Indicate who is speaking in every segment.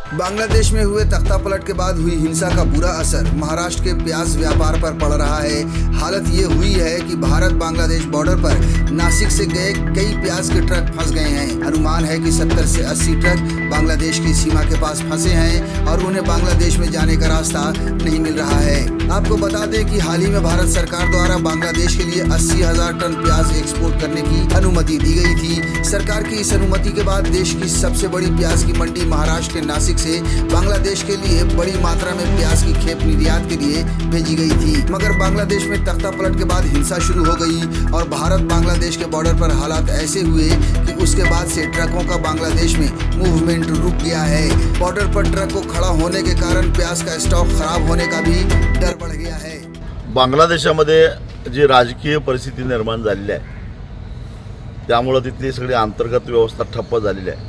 Speaker 1: बांग्लादेश में हुए तख्ता पलट के बाद हुई हिंसा का बुरा असर महाराष्ट्र के प्याज व्यापार पर पड़ रहा है। हालत ये हुई है कि भारत बांग्लादेश बॉर्डर पर नासिक से गए कई प्याज के ट्रक फंस गए हैं। अनुमान है कि 70 से 80 ट्रक बांग्लादेश की सीमा के पास फंसे हैं और उन्हें बांग्लादेश में जाने का रास्ता नहीं मिल रहा है। आपको बता दें कि हाल ही में भारत सरकार द्वारा बांग्लादेश के लिए 80,000 टन प्याज एक्सपोर्ट करने की अनुमति दी गई थी। सरकार की इस अनुमति के बाद देश की सबसे बड़ी प्याज की मंडी महाराष्ट्र के नासिक से बांग्लादेश के लिए बड़ी मात्रा में प्याज की खेप निर्यात के लिए भेजी गई थी। मगर बांग्लादेश में तख्ता पलट के बाद हिंसा शुरू हो गई और भारत बांग्लादेश के बॉर्डर पर हालात ऐसे हुए कि उसके बाद से ट्रकों का बांग्लादेश में मूवमेंट रुक गया है। बॉर्डर पर ट्रक को खड़ा होने के कारण प्याज का स्टॉक खराब होने का भी डर बढ़ गया है।
Speaker 2: बांग्लादेशामध्ये जी राजकीय परिस्थिती निर्माण झालेली आहे त्यामुळे तिथली सगळी अंतर्गत व्यवस्था ठप्प झालेली आहे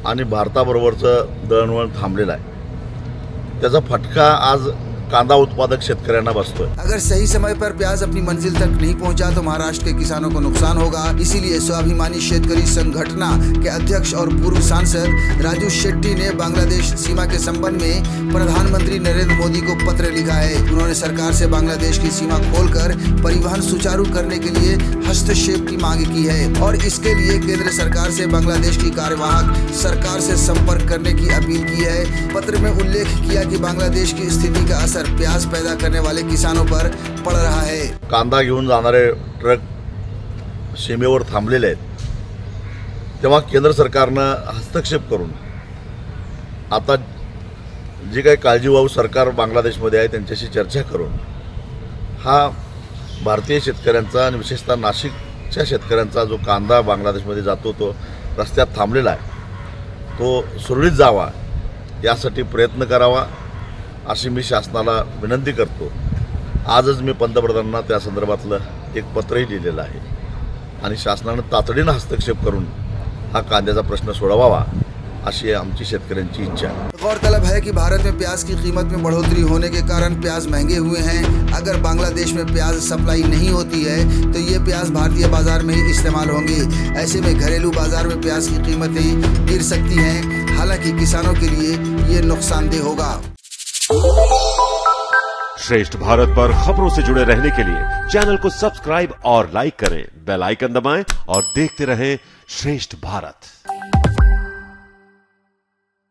Speaker 2: आणि भारताबरोबरचं दळणवळण थांबलेलं आहे। त्याचा फटका आज कांदा उत्पादक शेतकऱ्यांना बसतोय।
Speaker 1: अगर सही समय पर प्याज अपनी मंजिल तक नहीं पहुंचा तो महाराष्ट्र के किसानों को नुकसान होगा। इसीलिए स्वाभिमानी शेतकरी संगठना के अध्यक्ष और पूर्व सांसद राजू शेट्टी ने बांग्लादेश सीमा के संबंध में प्रधानमंत्री नरेंद्र मोदी को पत्र लिखा है। उन्होंने सरकार से बांग्लादेश की सीमा खोलकर परिवहन सुचारू करने के लिए हस्तक्षेप की मांग की है और इसके लिए केंद्र सरकार से बांग्लादेश की कार्यवाहक सरकार से संपर्क करने की अपील की है। पत्र में उल्लेख किया कि बांग्लादेश की स्थिति का असर प्याज पैदा करने वाले किसानों पर पड़ रहा है।
Speaker 2: कांदा घेऊन जाणारे ट्रक सीमेवर थांबलेले आहेत, तेव्हा केंद्र सरकारनं हस्तक्षेप करून आता जी काही काळजीवाहू सरकार बांग्लादेशमध्ये आहे त्यांच्याशी चर्चा करून हा भारतीय शेतकऱ्यांचा आणि विशेषतः नाशिकच्या शेतकऱ्यांचा जो कांदा बांग्लादेशमध्ये जातो तो रस्त्यात थांबलेला आहे तो सुरळीत जावा यासाठी प्रयत्न करावा अशी मी शासनाला विनंती करतो। आजच मी पंतप्रधानांना त्या संदर्भातलं एक पत्रही लिहिलेलं आहे आणि शासनाने तातडीने हस्तक्षेप करून हा कांद्याचा प्रश्न सोडवावा अशी आमची शेतकऱ्यांची इच्छा आहे।
Speaker 1: गौरतलब है कि भारत में प्याज की कीमत में बढ़ोतरी होने के कारण प्याज महंगे हुए हैं। अगर बांग्लादेश में प्याज सप्लाई नहीं होती है तो ये प्याज भारतीय बाजार में ही इस्तेमाल होंगे। ऐसे में घरेलू बाजार में प्याज की कीमतें गिर सकती हैं। हालांकि किसानों के लिए ये नुकसानदेह होगा।
Speaker 3: श्रेष्ठ भारत पर खबरों से जुड़े रहने के लिए चैनल को सब्सक्राइब और लाइक करें, बेल आइकन दबाएं और देखते रहें श्रेष्ठ भारत।